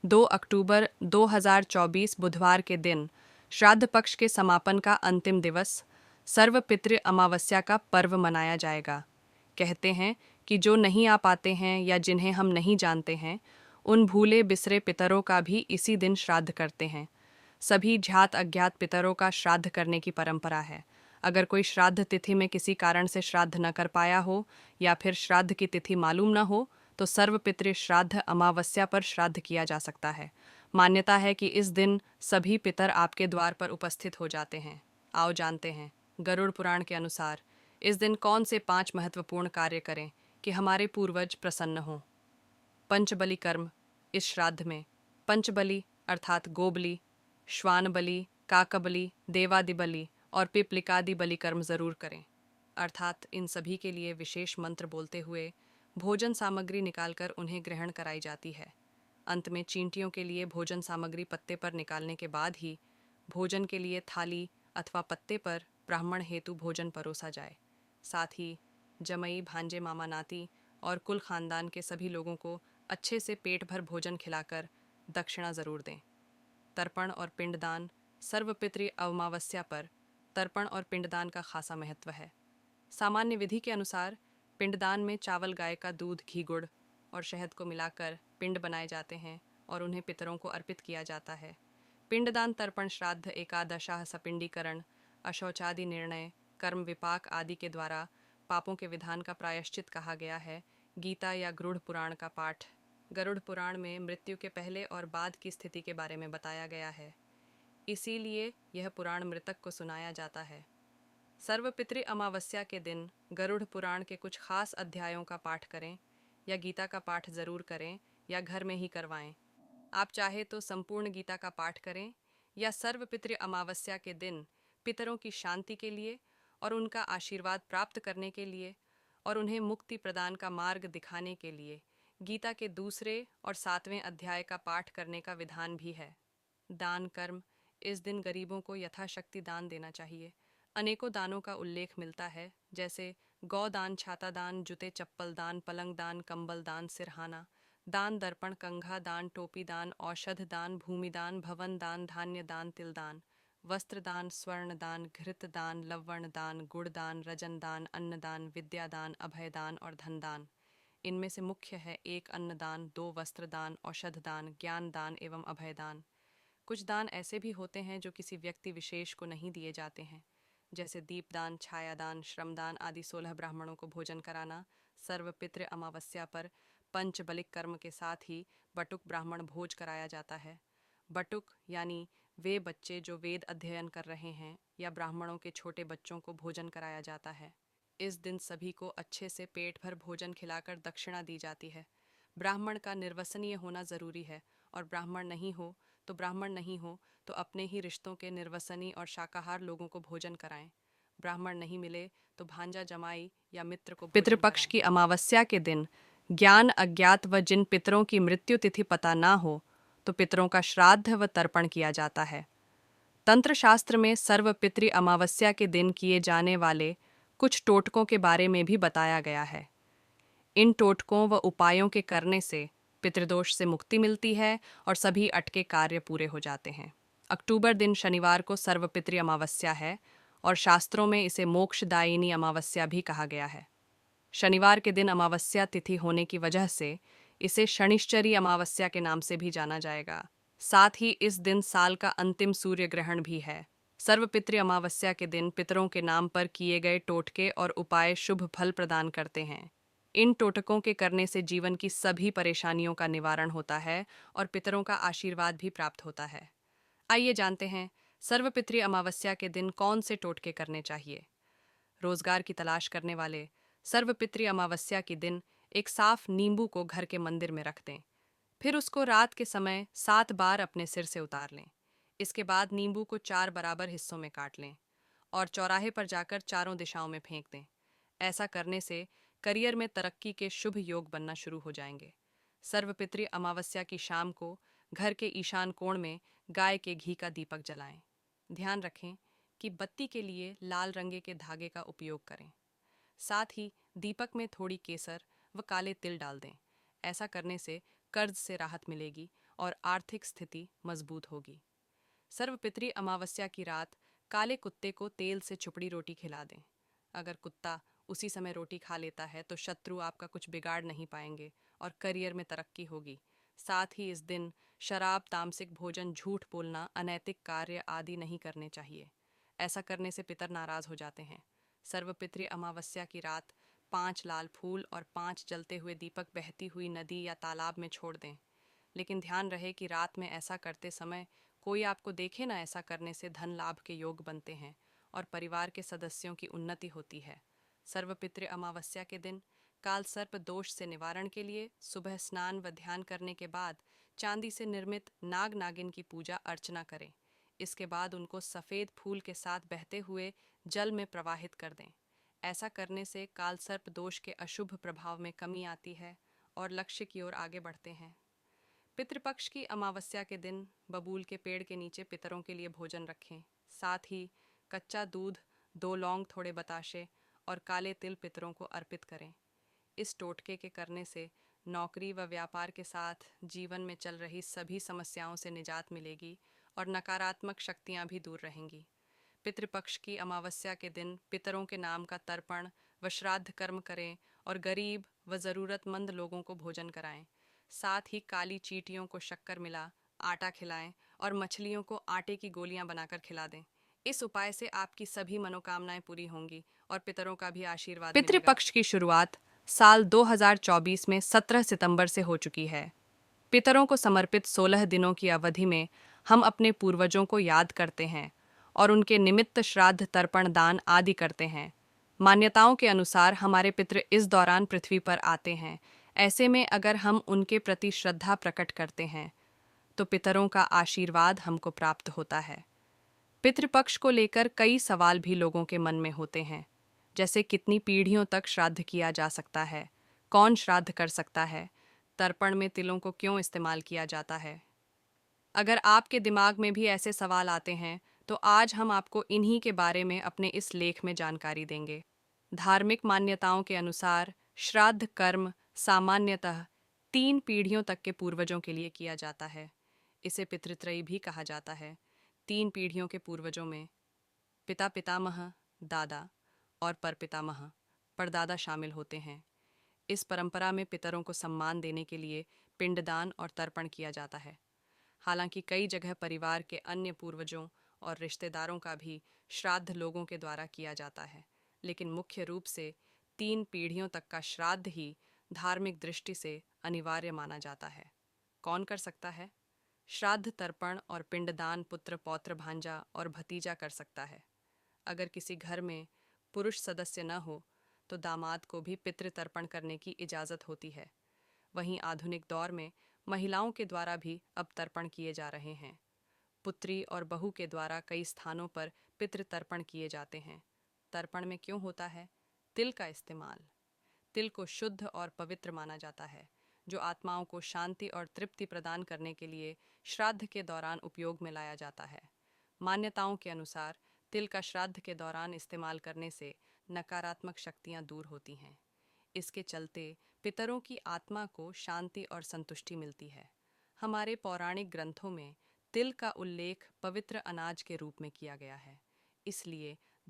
2 अक्टूबर 2024 बुधवार के दिन श्राद्ध पक्ष के समापन का अंतिम दिवस सर्वपितृ अमावस्या का पर्व मनाया जाएगा। कहते हैं कि जो नहीं आ पाते हैं या जिन्हें हम नहीं जानते हैं, उन भूले बिसरे पितरों का भी इसी दिन श्राद्ध करते हैं। सभी ज्ञात अज्ञात पितरों का श्राद्ध करने की परंपरा है। अगर कोई श्राद्ध तिथि में किसी कारण से श्राद्ध न कर पाया हो या फिर श्राद्ध की तिथि मालूम न हो, तो सर्वपितृ श्राद्ध अमावस्या पर श्राद्ध किया जा सकता है। मान्यता है कि इस दिन सभी पितर आपके द्वार पर उपस्थित हो जाते हैं। आओ जानते हैं, गरुड़ पुराण के अनुसार इस दिन कौन से 5 महत्वपूर्ण कार्य करें कि हमारे पूर्वज प्रसन्न हों। पंचबलि कर्म। इस श्राद्ध में पंचबलि अर्थात गोबलि, श्वान बलि, काकबलि, देवादि बलि और पिपलिकादि बलि कर्म जरूर करें। अर्थात इन सभी के लिए विशेष मंत्र बोलते हुए भोजन सामग्री निकालकर उन्हें ग्रहण कराई जाती है। अंत में चींटियों के लिए भोजन सामग्री पत्ते पर निकालने के बाद ही भोजन के लिए थाली अथवा पत्ते पर ब्राह्मण हेतु भोजन परोसा जाए। साथ ही जमई, भांजे, मामा, नाती और कुल खानदान के सभी लोगों को अच्छे से पेट भर भोजन खिलाकर दक्षिणा जरूर दें। तर्पण और पिंडदान। सर्वपितृ अमावस्या पर तर्पण और पिंडदान का खासा महत्व है। सामान्य विधि के अनुसार पिंडदान में चावल, गाय का दूध, घी, गुड़ और शहद को मिलाकर पिंड बनाए जाते हैं और उन्हें पितरों को अर्पित किया जाता है। पिंडदान, तर्पण, श्राद्ध, एकादशाह, सपिंडीकरण, अशौचादि निर्णय, कर्म विपाक आदि के द्वारा पापों के विधान का प्रायश्चित कहा गया है। गीता या गरुड़ पुराण का पाठ। गरुड़ पुराण में मृत्यु के पहले और बाद की स्थिति के बारे में बताया गया है, इसीलिए यह पुराण मृतक को सुनाया जाता है। सर्वपितृ अमावस्या के दिन गरुड़ पुराण के कुछ खास अध्यायों का पाठ करें या गीता का पाठ जरूर करें या घर में ही करवाएं। आप चाहे तो संपूर्ण गीता का पाठ करें या सर्वपितृ अमावस्या के दिन पितरों की शांति के लिए और उनका आशीर्वाद प्राप्त करने के लिए और उन्हें मुक्ति प्रदान का मार्ग दिखाने के लिए गीता के 2 और 7वें अध्याय का पाठ करने का विधान भी है। दान कर्म। इस दिन गरीबों को यथाशक्ति दान देना चाहिए। अनेकों दानों का उल्लेख मिलता है, जैसे गौदान, छाता दान, जूते चप्पल दान, पलंग दान, कंबल दान, सिरहाना दान, दर्पण, कंघा दान, टोपी दान, औषध दान, भूमि दान, भवन दान, धान्य दान, तिल दान, वस्त्र दान, स्वर्ण दान, घृत दान, लवण दान, गुड़ दान, रजन दान, अन्न दान, विद्या दान, अभय दान और धन दान। इनमें से मुख्य है 1 अन्न दान, 2 वस्त्र दान, औषध दान, ज्ञान दान एवं अभय दान। कुछ दान ऐसे भी होते हैं जो किसी व्यक्ति विशेष को नहीं दिए जाते हैं, जैसे दीपदान, छायादान, श्रमदान आदि। 16 ब्राह्मणों को भोजन कराना। सर्वपितृ अमावस्या पर पंचबलिक कर्म के साथ ही बटुक ब्राह्मण भोज कराया जाता है। बटुक यानी वे बच्चे जो वेद अध्ययन कर रहे हैं या ब्राह्मणों के छोटे बच्चों को भोजन कराया जाता है। इस दिन सभी को अच्छे से पेट भर भोजन खिलाकर दक्षिणा दी जाती है। ब्राह्मण का निर्वसनीय होना जरूरी है और ब्राह्मण नहीं हो तो अपने ही रिश्तों के निर्वसनी और शाकाहार लोगों को भोजन कराएं। ब्राह्मण नहीं मिले तो भांजा, जमाई या मित्र को पितृपक्ष की अमावस्या के दिन ज्ञान अज्ञात व जिन पितरों की मृत्यु तिथि पता ना हो तो पितरों का श्राद्ध व तर्पण किया जाता है। तंत्र शास्त्र में सर्वपितृ अमावस्या के दिन किए जाने वाले कुछ टोटकों के बारे में भी बताया गया है। इन टोटकों व उपायों के करने से पितृदोष से मुक्ति मिलती है और सभी अटके कार्य पूरे हो जाते हैं। अक्टूबर दिन शनिवार को सर्वपितृ अमावस्या है और शास्त्रों में इसे मोक्षदायिनी अमावस्या भी कहा गया है। शनिवार के दिन अमावस्या तिथि होने की वजह से इसे शनिश्चरी अमावस्या के नाम से भी जाना जाएगा। साथ ही इस दिन साल का अंतिम सूर्य ग्रहण भी है। सर्वपितृ अमावस्या के दिन पितरों के नाम पर किए गए टोटके और उपाय शुभ फल प्रदान करते हैं। इन टोटकों के करने से जीवन की सभी परेशानियों का निवारण होता है और पितरों का आशीर्वाद भी प्राप्त होता है। आइए जानते हैं सर्वपितृ अमावस्या के दिन कौन से टोटके करने चाहिए। रोजगार की तलाश करने वाले सर्वपितृ अमावस्या के दिन एक साफ नींबू को घर के मंदिर में रख दें। फिर उसको रात के समय 7 बार अपने सिर से उतार लें। इसके बाद नींबू को 4 बराबर हिस्सों में काट लें और चौराहे पर जाकर चारों दिशाओं में फेंक दें। ऐसा करने से करियर में तरक्की के शुभ योग बनना शुरू हो जाएंगे। सर्वपितृ अमावस्या की शाम को घर के ईशान कोण में गाय के घी का दीपक जलाएं। ध्यान रखें कि बत्ती के लिए लाल रंग के धागे का उपयोग करें। साथ ही दीपक में थोड़ी केसर व काले तिल डाल दें। ऐसा करने से कर्ज से राहत मिलेगी और आर्थिक स्थिति मजबूत होगी। सर्वपितृ अमावस्या की रात काले कुत्ते को तेल से चुपड़ी रोटी खिला दें। अगर कुत्ता उसी समय रोटी खा लेता है तो शत्रु आपका कुछ बिगाड़ नहीं पाएंगे और करियर में तरक्की होगी। साथ ही इस दिन शराब, तामसिक भोजन, झूठ बोलना, अनैतिक कार्य आदि नहीं करने चाहिए। ऐसा करने से पितर नाराज हो जाते हैं। सर्वपितृ अमावस्या की रात 5 लाल फूल और 5 जलते हुए दीपक बहती हुई नदी या तालाब में छोड़ दें। लेकिन ध्यान रहे कि रात में ऐसा करते समय कोई आपको देखे ना। ऐसा करने से धन लाभ के योग बनते हैं और परिवार के सदस्यों की उन्नति होती है। सर्वपितृ अमावस्या के दिन काल सर्प दोष से निवारण के लिए सुबह स्नान व ध्यान करने के बाद चांदी से निर्मित नाग नागिन की पूजा अर्चना करें। इसके बाद उनको सफ़ेद फूल के साथ बहते हुए जल में प्रवाहित कर दें। ऐसा करने से काल सर्प दोष के अशुभ प्रभाव में कमी आती है और लक्ष्य की ओर आगे बढ़ते हैं। पितृपक्ष की अमावस्या के दिन बबूल के पेड़ के नीचे पितरों के लिए भोजन रखें। साथ ही कच्चा दूध, 2 लौंग, थोड़े बताशे और काले तिल पितरों को अर्पित करें। इस टोटके के करने से नौकरी व व्यापार के साथ जीवन में चल रही सभी समस्याओं से निजात मिलेगी और नकारात्मक शक्तियां भी दूर रहेंगी। पितृपक्ष की अमावस्या के दिन पितरों के नाम का तर्पण व श्राद्ध कर्म करें और गरीब व ज़रूरतमंद लोगों को भोजन कराएं। साथ ही काली चींटियों को शक्कर मिला आटा खिलाएं और मछलियों को आटे की गोलियां बनाकर खिला दें। इस उपाय से आपकी सभी मनोकामनाएं पूरी होंगी और पितरों का भी आशीर्वाद मिलेगा। पितृपक्ष की शुरुआत साल 2024 में 17 सितंबर से हो चुकी है। पितरों को समर्पित 16 दिनों की अवधि में हम अपने पूर्वजों को याद करते हैं और उनके निमित्त श्राद्ध, तर्पण, दान आदि करते हैं। मान्यताओं के अनुसार हमारे पितृ इस दौरान पृथ्वी पर आते हैं। ऐसे में अगर हम उनके प्रति श्रद्धा प्रकट करते हैं तो पितरों का आशीर्वाद हमको प्राप्त होता है। पितृपक्ष को लेकर कई सवाल भी लोगों के मन में होते हैं, जैसे कितनी पीढ़ियों तक श्राद्ध किया जा सकता है, कौन श्राद्ध कर सकता है, तर्पण में तिलों को क्यों इस्तेमाल किया जाता है। अगर आपके दिमाग में भी ऐसे सवाल आते हैं तो आज हम आपको इन्हीं के बारे में अपने इस लेख में जानकारी देंगे। धार्मिक मान्यताओं के अनुसार श्राद्ध कर्म सामान्यतः 3 पीढ़ियों तक के पूर्वजों के लिए किया जाता है। इसे पितृत्रयी भी कहा जाता है। 3 पीढ़ियों के पूर्वजों में पिता, पितामह, दादा और परपितामह, परदादा शामिल होते हैं। इस परंपरा में पितरों को सम्मान देने के लिए पिंडदान और तर्पण किया जाता है। हालांकि कई जगह परिवार के अन्य पूर्वजों और रिश्तेदारों का भी श्राद्ध लोगों के द्वारा किया जाता है, लेकिन मुख्य रूप से 3 पीढ़ियों तक का श्राद्ध ही धार्मिक दृष्टि से अनिवार्य माना जाता है। कौन कर सकता है? श्राद्ध, तर्पण और पिंडदान पुत्र, पौत्र, भांजा और भतीजा कर सकता है। अगर किसी घर में पुरुष सदस्य न हो तो दामाद को भी पितृ तर्पण करने की इजाज़त होती है। वहीं आधुनिक दौर में महिलाओं के द्वारा भी अब तर्पण किए जा रहे हैं। पुत्री और बहू के द्वारा कई स्थानों पर पितृ तर्पण किए जाते हैं। तर्पण में क्यों होता है? तिल का इस्तेमाल। तिल को शुद्ध और पवित्र माना जाता है, जो आत्माओं को शांति और तृप्ति प्रदान करने के लिए श्राद्ध के दौरान उपयोग में लाया जाता है। मान्यताओं के अनुसार तिल का श्राद्ध के दौरान इस्तेमाल करने से नकारात्मक शक्तियां दूर होती हैं। इसके चलते पितरों की आत्मा को शांति और संतुष्टि मिलती है। हमारे पौराणिक ग्रंथों में तिल का उल्लेख पवित्र अनाज के रूप में किया गया है। इसलिए